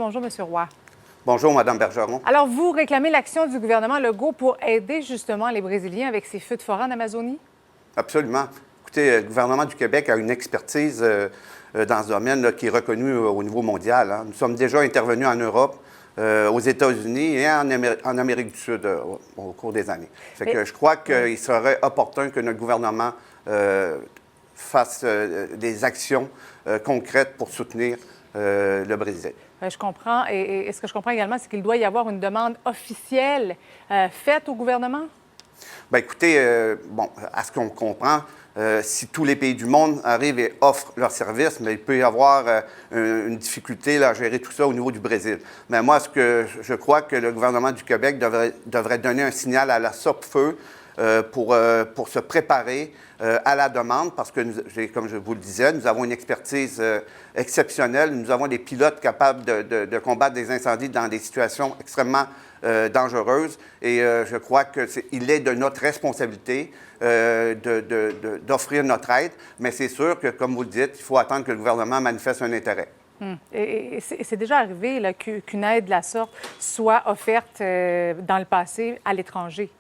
Bonjour, M. Roy. Bonjour, Mme Bergeron. Alors, vous réclamez l'action du gouvernement Legault pour aider justement les Brésiliens avec ces feux de forêt en Amazonie? Absolument. Écoutez, le gouvernement du Québec a une expertise dans ce domaine là, qui est reconnue au niveau mondial. Hein. Nous sommes déjà intervenus en Europe, aux États-Unis et en Amérique du Sud au cours des années. Fait que je crois qu'il serait opportun que notre gouvernement fasse des actions concrètes pour soutenir le Brésil. Je comprends. Et ce que je comprends également, c'est qu'il doit y avoir une demande officielle faite au gouvernement? Bien, écoutez, à ce qu'on comprend, si tous les pays du monde arrivent et offrent leurs services, mais il peut y avoir une difficulté là, à gérer tout ça au niveau du Brésil. Mais moi, je crois que le gouvernement du Québec devrait donner un signal à la SOPFEU pour se préparer à la demande, parce que, comme je vous le disais, nous avons une expertise exceptionnelle. Nous avons des pilotes capables de combattre des incendies dans des situations extrêmement dangereuses. Et je crois qu'il est de notre responsabilité d'offrir notre aide. Mais c'est sûr que, comme vous le dites, il faut attendre que le gouvernement manifeste un intérêt. Et c'est déjà arrivé là, qu'une aide de la sorte soit offerte dans le passé à l'étranger?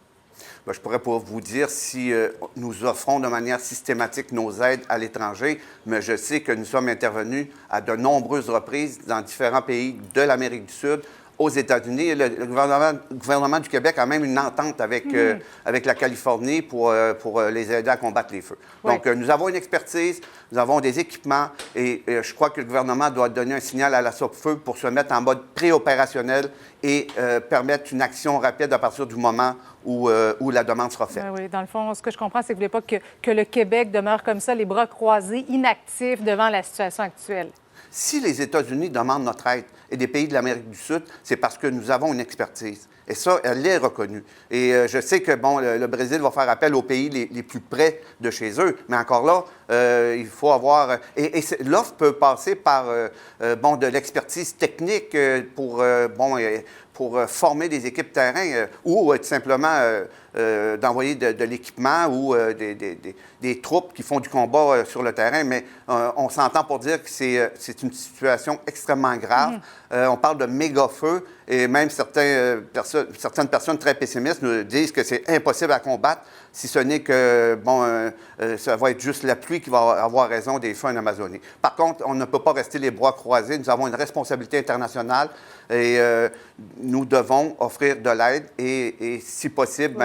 Bien, je ne pourrais pas vous dire si nous offrons de manière systématique nos aides à l'étranger, mais je sais que nous sommes intervenus à de nombreuses reprises dans différents pays de l'Amérique du Sud, aux États-Unis. Le gouvernement du Québec a même une entente avec la Californie pour les aider à combattre les feux. Oui. Donc, nous avons une expertise, nous avons des équipements et je crois que le gouvernement doit donner un signal à la SOPFEU pour se mettre en mode préopérationnel et permettre une action rapide à partir du moment où la demande sera faite. Oui, dans le fond, ce que je comprends, c'est que vous ne voulez pas que le Québec demeure comme ça, les bras croisés, inactifs devant la situation actuelle. Si les États-Unis demandent notre aide et des pays de l'Amérique du Sud, c'est parce que nous avons une expertise. Et ça, elle est reconnue. Et je sais que, le Brésil va faire appel aux pays les plus près de chez eux, mais encore là, il faut avoir... Et l'offre peut passer par, de l'expertise technique pour former des équipes terrain ou tout simplement d'envoyer de l'équipement ou des troupes qui font du combat sur le terrain. Mais on s'entend pour dire que c'est une situation extrêmement grave. On parle de méga-feux et même certaines personnes très pessimistes nous disent que c'est impossible à combattre si ce n'est que, ça va être juste la pluie qui va avoir raison des feux en Amazonie. Par contre, on ne peut pas rester les bras croisés. Nous avons une responsabilité internationale et nous devons offrir de l'aide et si possible,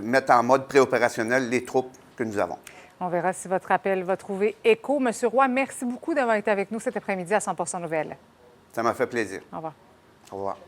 mettre en mode préopérationnel les troupes que nous avons. On verra si votre appel va trouver écho. Monsieur Roy, merci beaucoup d'avoir été avec nous cet après-midi à 100 Nouvelles. Ça m'a fait plaisir. Au revoir. Au revoir.